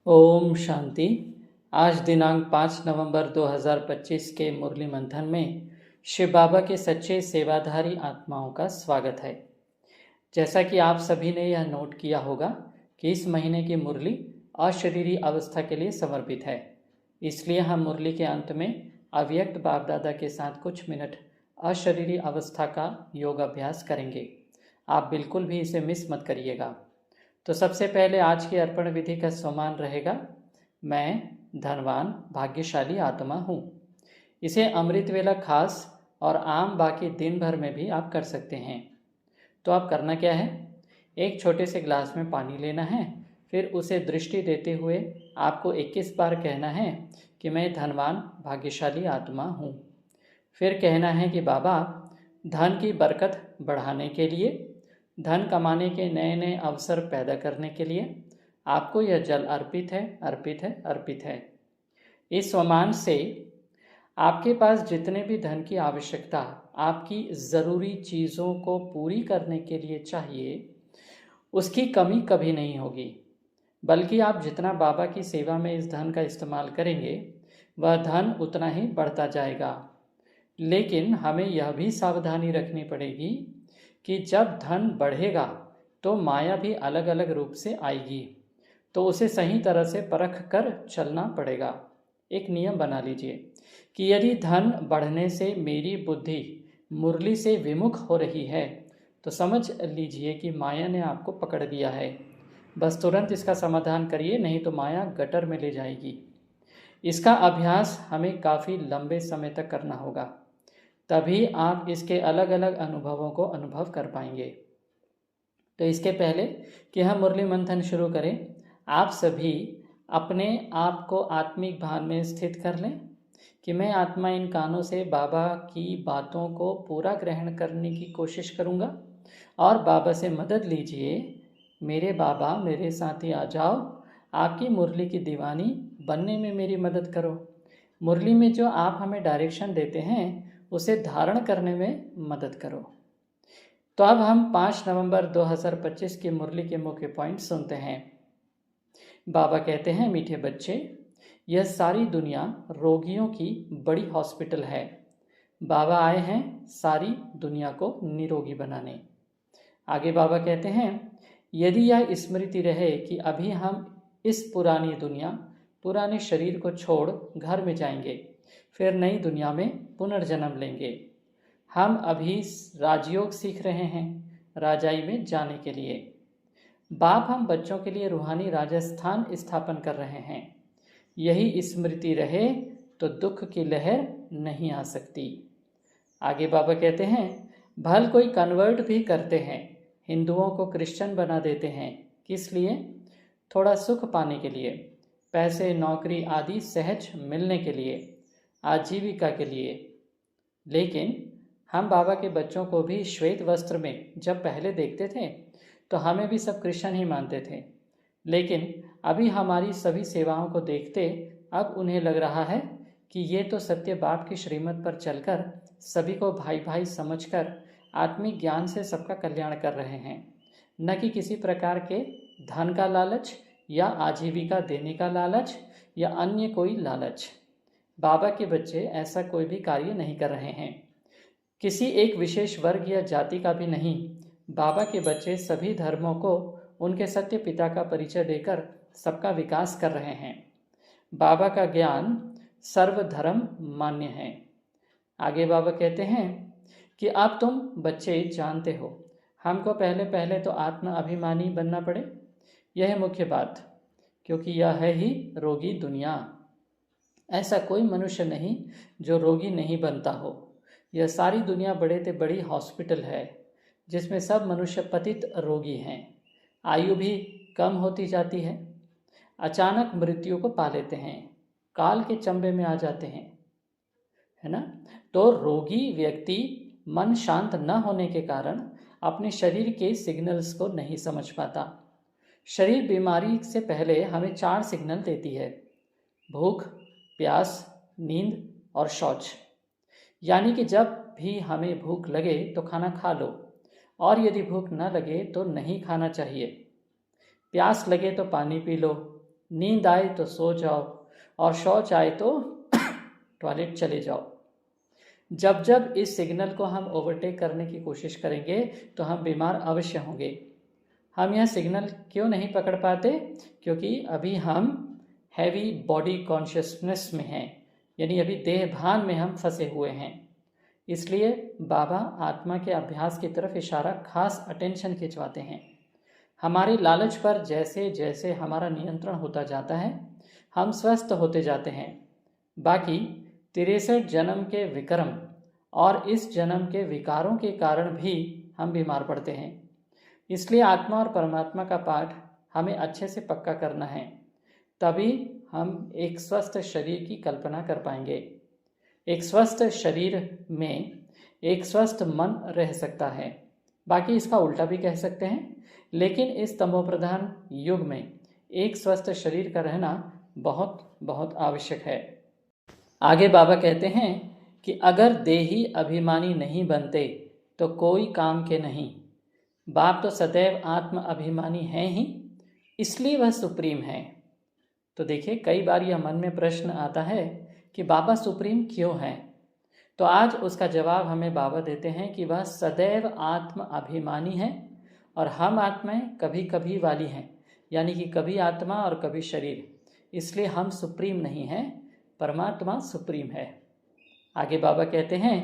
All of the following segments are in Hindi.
ओम शांति। आज दिनांक 5 नवंबर 2025 के मुरली मंथन में शिव बाबा के सच्चे सेवाधारी आत्माओं का स्वागत है। जैसा कि आप सभी ने यह नोट किया होगा कि इस महीने की मुरली अशरीरी अवस्था के लिए समर्पित है, इसलिए हम मुरली के अंत में अव्यक्त बाप दादा के साथ कुछ मिनट अशरीरी अवस्था का योग अभ्यास करेंगे। आप बिल्कुल भी इसे मिस मत करिएगा। तो सबसे पहले आज की अर्पण विधि का सम्मान रहेगा, मैं धनवान भाग्यशाली आत्मा हूँ। इसे अमृत वेला खास और आम बाकी दिन भर में भी आप कर सकते हैं। तो आप करना क्या है, एक छोटे से गिलास में पानी लेना है, फिर उसे दृष्टि देते हुए आपको 21 बार कहना है कि मैं धनवान भाग्यशाली आत्मा हूँ। फिर कहना है कि बाबा, धन की बरकत बढ़ाने के लिए, धन कमाने के नए नए अवसर पैदा करने के लिए आपको यह जल अर्पित है, अर्पित है, अर्पित है। इस सम्मान से आपके पास जितने भी धन की आवश्यकता आपकी ज़रूरी चीज़ों को पूरी करने के लिए चाहिए, उसकी कमी कभी नहीं होगी, बल्कि आप जितना बाबा की सेवा में इस धन का इस्तेमाल करेंगे वह धन उतना ही बढ़ता जाएगा। लेकिन हमें यह भी सावधानी रखनी पड़ेगी कि जब धन बढ़ेगा तो माया भी अलग अलग रूप से आएगी, तो उसे सही तरह से परख कर चलना पड़ेगा। एक नियम बना लीजिए कि यदि धन बढ़ने से मेरी बुद्धि मुरली से विमुख हो रही है तो समझ लीजिए कि माया ने आपको पकड़ लिया है। बस तुरंत इसका समाधान करिए, नहीं तो माया गटर में ले जाएगी। इसका अभ्यास हमें काफ़ी लंबे समय तक करना होगा, तभी आप इसके अलग अलग अनुभवों को अनुभव कर पाएंगे। तो इसके पहले कि हम मुरली मंथन शुरू करें, आप सभी अपने आप को आत्मिक भान में स्थित कर लें कि मैं आत्मा इन कानों से बाबा की बातों को पूरा ग्रहण करने की कोशिश करूँगा और बाबा से मदद लीजिए। मेरे बाबा, मेरे साथी आ जाओ, आपकी मुरली की दीवानी बनने में मेरी मदद करो। मुरली में जो आप हमें डायरेक्शन देते हैं उसे धारण करने में मदद करो। तो अब हम 5 नवंबर 2025 की मुरली के मुख्य पॉइंट सुनते हैं। बाबा कहते हैं, मीठे बच्चे, यह सारी दुनिया रोगियों की बड़ी हॉस्पिटल है। बाबा आए हैं सारी दुनिया को निरोगी बनाने। आगे बाबा कहते हैं, यदि यह स्मृति रहे कि अभी हम इस पुरानी दुनिया, पुराने शरीर को छोड़ घर में जाएंगे, फिर नई दुनिया में पुनर्जन्म लेंगे। हम अभी राजयोग सीख रहे हैं राजाई में जाने के लिए। बाप हम बच्चों के लिए रूहानी राजस्थान स्थापन कर रहे हैं। यही स्मृति रहे तो दुख की लहर नहीं आ सकती। आगे बाबा कहते हैं, भल कोई कन्वर्ट भी करते हैं, हिंदुओं को क्रिश्चियन बना देते हैं। किस लिए? थोड़ा सुख पाने के लिए, पैसे, नौकरी आदि सहज मिलने के लिए, आजीविका के लिए। लेकिन हम बाबा के बच्चों को भी श्वेत वस्त्र में जब पहले देखते थे तो हमें भी सब क्रिश्चियन ही मानते थे, लेकिन अभी हमारी सभी सेवाओं को देखते अब उन्हें लग रहा है कि ये तो सत्य बाप की श्रीमत पर चलकर सभी को भाई भाई समझकर आत्मिक ज्ञान से सबका कल्याण कर रहे हैं, न कि किसी प्रकार के धन का लालच या आजीविका देने का लालच या अन्य कोई लालच। बाबा के बच्चे ऐसा कोई भी कार्य नहीं कर रहे हैं, किसी एक विशेष वर्ग या जाति का भी नहीं। बाबा के बच्चे सभी धर्मों को उनके सत्य पिता का परिचय देकर सबका विकास कर रहे हैं। बाबा का ज्ञान सर्वधर्म मान्य है। आगे बाबा कहते हैं कि अब तुम बच्चे जानते हो, हमको पहले पहले तो आत्म अभिमानी बनना पड़े, यह है मुख्य बात, क्योंकि यह है ही रोगी दुनिया। ऐसा कोई मनुष्य नहीं जो रोगी नहीं बनता हो। यह सारी दुनिया बड़े से बड़ी हॉस्पिटल है जिसमें सब मनुष्य पतित रोगी हैं। आयु भी कम होती जाती है, अचानक मृत्यु को पा लेते हैं, काल के चंबे में आ जाते हैं, है ना। तो रोगी व्यक्ति मन शांत न होने के कारण अपने शरीर के सिग्नल्स को नहीं समझ पाता। शरीर बीमारी से पहले हमें 4 सिग्नल देती है: भूख, प्यास, नींद और शौच। यानी कि जब भी हमें भूख लगे तो खाना खा लो, और यदि भूख न लगे तो नहीं खाना चाहिए। प्यास लगे तो पानी पी लो, नींद आए तो सो जाओ और शौच आए तो टॉयलेट चले जाओ। जब जब इस सिग्नल को हम ओवरटेक करने की कोशिश करेंगे तो हम बीमार अवश्य होंगे। हम यह सिग्नल क्यों नहीं पकड़ पाते? क्योंकि अभी हम हैवी बॉडी कॉन्शियसनेस में हैं, यानी अभी देह भान में हम फंसे हुए हैं। इसलिए बाबा आत्मा के अभ्यास की तरफ इशारा, खास अटेंशन खिंचवाते हैं। हमारी लालच पर जैसे जैसे हमारा नियंत्रण होता जाता है, हम स्वस्थ होते जाते हैं। बाकी 63 जन्म के विक्रम और इस जन्म के विकारों के कारण भी हम बीमार पड़ते हैं। इसलिए आत्मा और परमात्मा का पाठ हमें अच्छे से पक्का करना है, तभी हम एक स्वस्थ शरीर की कल्पना कर पाएंगे। एक स्वस्थ शरीर में एक स्वस्थ मन रह सकता है। बाकी इसका उल्टा भी कह सकते हैं, लेकिन इस तमोप्रधान युग में एक स्वस्थ शरीर का रहना बहुत बहुत आवश्यक है। आगे बाबा कहते हैं कि अगर देही अभिमानी नहीं बनते तो कोई काम के नहीं। बाप तो सदैव आत्म अभिमानी हैं ही, इसलिए वह सुप्रीम है। तो देखिए, कई बार यह मन में प्रश्न आता है कि बाबा सुप्रीम क्यों हैं? तो आज उसका जवाब हमें बाबा देते हैं कि वह सदैव आत्म अभिमानी है और हम आत्माएं कभी कभी वाली हैं, यानी कि कभी आत्मा और कभी शरीर। इसलिए हम सुप्रीम नहीं हैं, परमात्मा सुप्रीम है। आगे बाबा कहते हैं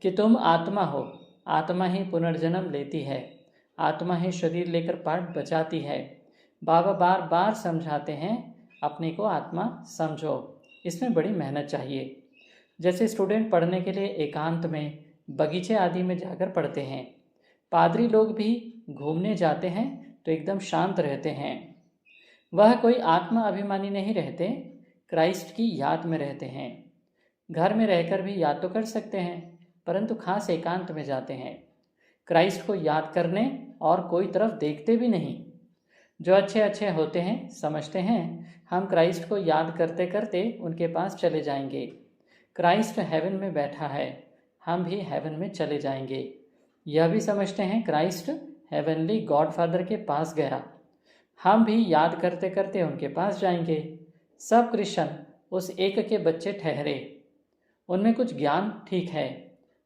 कि तुम आत्मा हो, आत्मा ही पुनर्जन्म लेती है, आत्मा ही शरीर लेकर पाठ बचाती है। बाबा बार बार समझाते हैं, अपने को आत्मा समझो, इसमें बड़ी मेहनत चाहिए। जैसे स्टूडेंट पढ़ने के लिए एकांत में, बगीचे आदि में जाकर पढ़ते हैं। पादरी लोग भी घूमने जाते हैं तो एकदम शांत रहते हैं। वह कोई आत्मा अभिमानी नहीं रहते, क्राइस्ट की याद में रहते हैं। घर में रहकर भी याद तो कर सकते हैं, परंतु खास एकांत में जाते हैं। क्राइस्ट को याद करने और कोई तरफ देखते भी नहीं। जो अच्छे अच्छे होते हैं समझते हैं हम क्राइस्ट को याद करते करते उनके पास चले जाएंगे। क्राइस्ट हेवन में बैठा है, हम भी हेवन में चले जाएंगे। यह भी समझते हैं क्राइस्ट हेवनली गॉड फादर के पास गया, हम भी याद करते करते उनके पास जाएंगे। सब क्रिश्चियन उस एक के बच्चे ठहरे, उनमें कुछ ज्ञान ठीक है,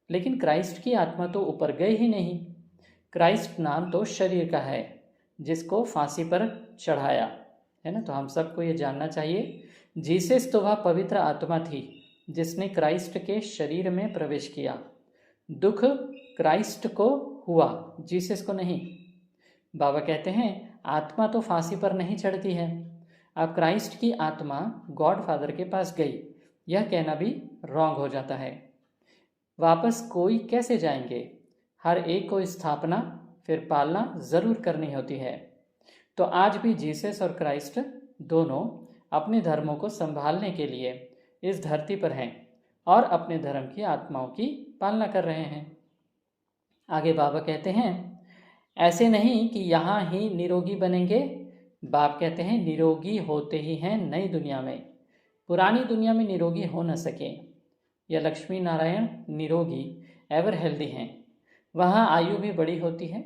लेकिन क्राइस्ट की आत्मा तो ऊपर गई ही नहीं। क्राइस्ट नाम तो शरीर का है जिसको फांसी पर चढ़ाया है ना। तो हम सबको ये जानना चाहिए, जीसस तो वह पवित्र आत्मा थी जिसने क्राइस्ट के शरीर में प्रवेश किया। दुख क्राइस्ट को हुआ, जीसस को नहीं। बाबा कहते हैं आत्मा तो फांसी पर नहीं चढ़ती है। अब क्राइस्ट की आत्मा गॉड फादर के पास गई, यह कहना भी रॉन्ग हो जाता है। वापस कोई कैसे जाएंगे? हर एक को स्थापना फिर पालना ज़रूर करनी होती है। तो आज भी जीसस और क्राइस्ट दोनों अपने धर्मों को संभालने के लिए इस धरती पर हैं और अपने धर्म की आत्माओं की पालना कर रहे हैं। आगे बाबा कहते हैं ऐसे नहीं कि यहाँ ही निरोगी बनेंगे। बाप कहते हैं निरोगी होते ही हैं नई दुनिया में, पुरानी दुनिया में निरोगी हो न सके। यह लक्ष्मी नारायण निरोगी एवर हेल्दी हैं। वहाँ आयु भी बड़ी होती है,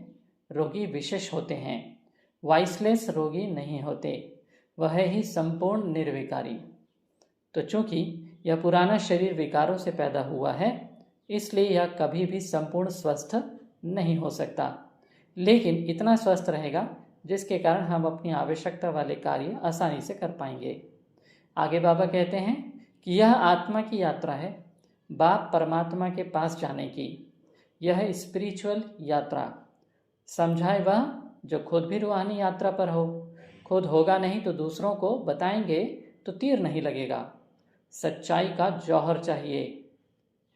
रोगी विशेष होते हैं, वाइसलेस रोगी नहीं होते, वह ही संपूर्ण निर्विकारी। तो चूंकि यह पुराना शरीर विकारों से पैदा हुआ है, इसलिए यह कभी भी संपूर्ण स्वस्थ नहीं हो सकता, लेकिन इतना स्वस्थ रहेगा जिसके कारण हम अपनी आवश्यकता वाले कार्य आसानी से कर पाएंगे। आगे बाबा कहते हैं कि यह आत्मा की यात्रा है, बाप परमात्मा के पास जाने की। यह स्पिरिचुअल यात्रा समझाए वह जो खुद भी रूहानी यात्रा पर हो। खुद होगा नहीं तो दूसरों को बताएंगे तो तीर नहीं लगेगा। सच्चाई का जौहर चाहिए,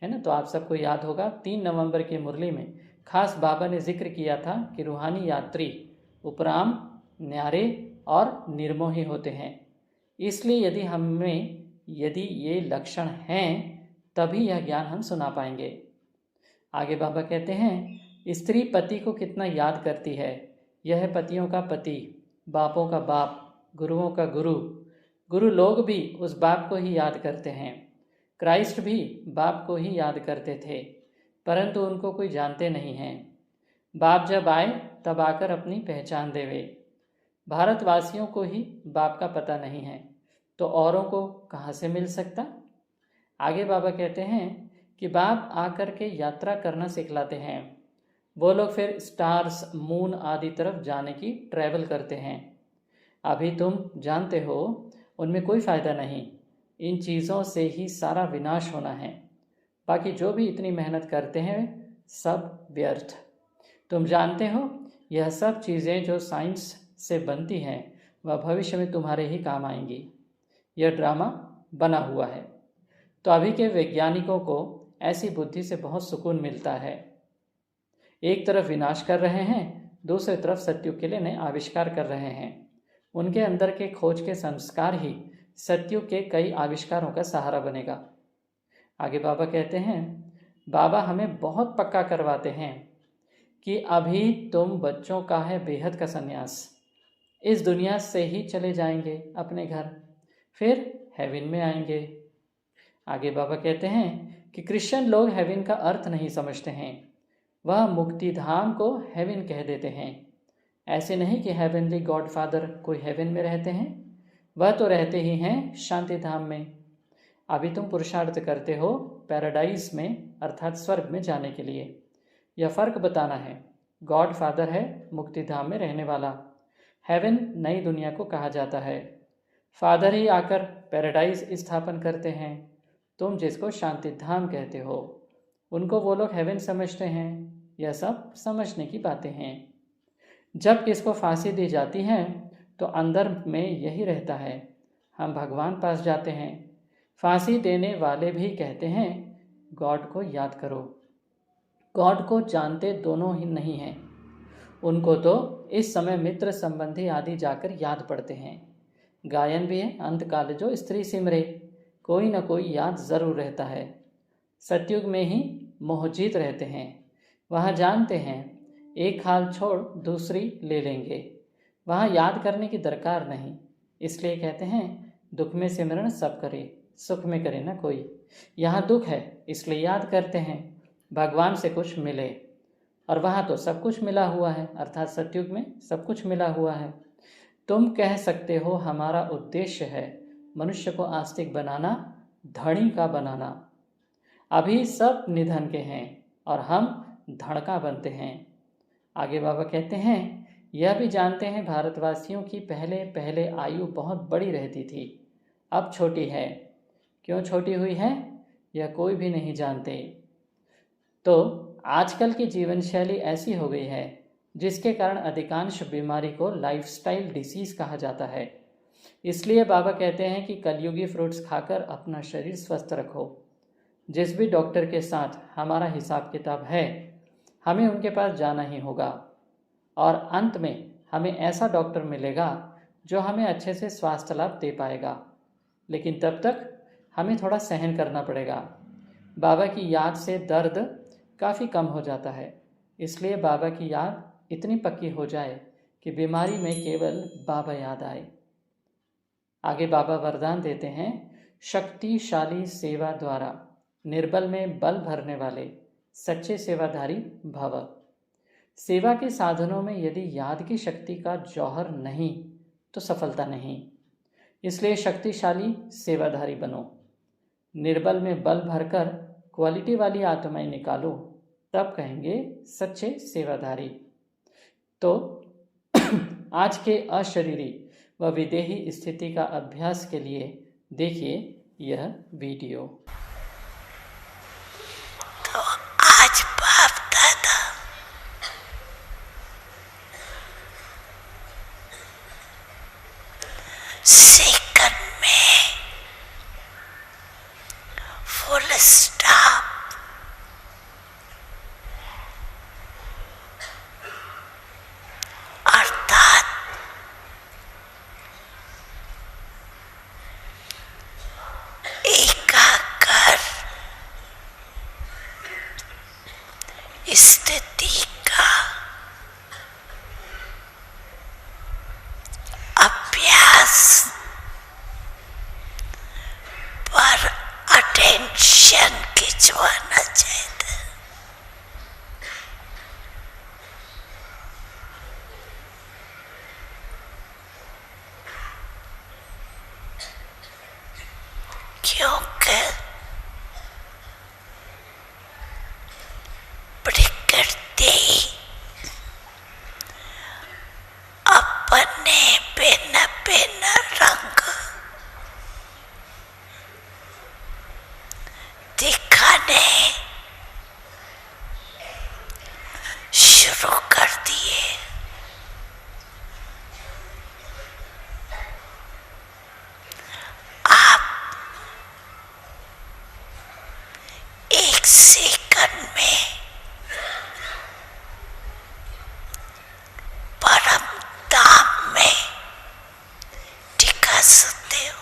है ना। तो आप सबको याद होगा 3 नवंबर की मुरली में खास बाबा ने जिक्र किया था कि रूहानी यात्री उपराम, न्यारे और निर्मोही होते हैं। इसलिए यदि ये लक्षण हैं तभी यह ज्ञान हम सुना पाएंगे। आगे बाबा कहते हैं स्त्री पति को कितना याद करती है। यह है पतियों का पति, बापों का बाप, गुरुओं का गुरु। गुरु लोग भी उस बाप को ही याद करते हैं। क्राइस्ट भी बाप को ही याद करते थे, परंतु उनको कोई जानते नहीं हैं। बाप जब आए तब आकर अपनी पहचान देवे। भारतवासियों को ही बाप का पता नहीं है, तो औरों को कहाँ से मिल सकता। आगे बाबा कहते हैं कि बाप आकर के यात्रा करना सिखलाते हैं। वो लोग फिर स्टार्स, मून आदि तरफ जाने की ट्रैवल करते हैं। अभी तुम जानते हो उनमें कोई फ़ायदा नहीं, इन चीज़ों से ही सारा विनाश होना है। बाकी जो भी इतनी मेहनत करते हैं सब व्यर्थ। तुम जानते हो यह सब चीज़ें जो साइंस से बनती हैं वह भविष्य में तुम्हारे ही काम आएंगी। यह ड्रामा बना हुआ है। तो अभी के वैज्ञानिकों को ऐसी बुद्धि से बहुत सुकून मिलता है। एक तरफ विनाश कर रहे हैं, दूसरी तरफ सत्युग के लिए नए आविष्कार कर रहे हैं। उनके अंदर के खोज के संस्कार ही सत्युग के कई आविष्कारों का सहारा बनेगा। आगे बाबा कहते हैं, बाबा हमें बहुत पक्का करवाते हैं कि अभी तुम बच्चों का है बेहद का संन्यास, इस दुनिया से ही चले जाएंगे अपने घर, फिर हेवन में आएंगे। आगे बाबा कहते हैं कि क्रिश्चियन लोग हेवन का अर्थ नहीं समझते हैं, वह मुक्ति धाम को हेवन कह देते हैं। ऐसे नहीं कि हेवनली गॉड फादर कोई हेवन में रहते हैं, वह तो रहते ही हैं शांति धाम में। अभी तुम पुरुषार्थ करते हो पैराडाइज में अर्थात स्वर्ग में जाने के लिए। यह फ़र्क बताना है। गॉड फादर है मुक्ति धाम में रहने वाला, हेवन नई दुनिया को कहा जाता है। फादर ही आकर पैराडाइज स्थापन करते हैं। तुम जिसको शांति धाम कहते हो उनको वो लोग हेवन समझते हैं। यह सब समझने की बातें हैं। जब किसको फांसी दी जाती है तो अंदर में यही रहता है, हम भगवान पास जाते हैं। फांसी देने वाले भी कहते हैं गॉड को याद करो। गॉड को जानते दोनों ही नहीं हैं, उनको तो इस समय मित्र संबंधी आदि जाकर याद पड़ते हैं। गायन भी है, अंत काल जो स्त्री सिमरे, कोई न कोई याद ज़रूर रहता है। सतयुग में ही मोहजीत रहते हैं, वहाँ जानते हैं एक हाल छोड़ दूसरी ले लेंगे, वहाँ याद करने की दरकार नहीं। इसलिए कहते हैं दुख में सिमरण सब करे, सुख में करे ना कोई। यहाँ दुख है इसलिए याद करते हैं, भगवान से कुछ मिले, और वहाँ तो सब कुछ मिला हुआ है, अर्थात सतयुग में सब कुछ मिला हुआ है। तुम कह सकते हो हमारा उद्देश्य है मनुष्य को आस्तिक बनाना, धनी का बनाना। अभी सब निधन के हैं और हम धड़ का बनते हैं। आगे बाबा कहते हैं यह भी जानते हैं भारतवासियों की पहले पहले आयु बहुत बड़ी रहती थी, अब छोटी है। क्यों छोटी हुई है यह कोई भी नहीं जानते। तो आजकल की जीवन शैली ऐसी हो गई है जिसके कारण अधिकांश बीमारी को लाइफस्टाइल डिसीज़ कहा जाता है। इसलिए बाबा कहते हैं कि कलयुगी फ्रूट्स खाकर अपना शरीर स्वस्थ रखो। जिस भी डॉक्टर के साथ हमारा हिसाब किताब है हमें उनके पास जाना ही होगा, और अंत में हमें ऐसा डॉक्टर मिलेगा जो हमें अच्छे से स्वास्थ्य लाभ दे पाएगा। लेकिन तब तक हमें थोड़ा सहन करना पड़ेगा। बाबा की याद से दर्द काफ़ी कम हो जाता है, इसलिए बाबा की याद इतनी पक्की हो जाए कि बीमारी में केवल बाबा याद आए। आगे बाबा वरदान देते हैं, शक्तिशाली सेवा द्वारा निर्बल में बल भरने वाले सच्चे सेवाधारी भव। सेवा के साधनों में यदि याद की शक्ति का जौहर नहीं तो सफलता नहीं। इसलिए शक्तिशाली सेवाधारी बनो, निर्बल में बल भरकर क्वालिटी वाली आत्माएं निकालो, तब कहेंगे सच्चे सेवाधारी। तो आज के अशरीरी व विदेही स्थिति का अभ्यास के लिए देखिए यह वीडियो। तो आज बाप दादा सेकंड में फुल स्टॉप अर्थात एकाकार स्थिति का अभ्यास पर अटेंशन खिंचवाना चाहिए। रंग दिखाने शुरू कर दिए। आप एक सेकंड में परम धाम में टिका सकते हो।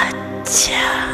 अच्छा,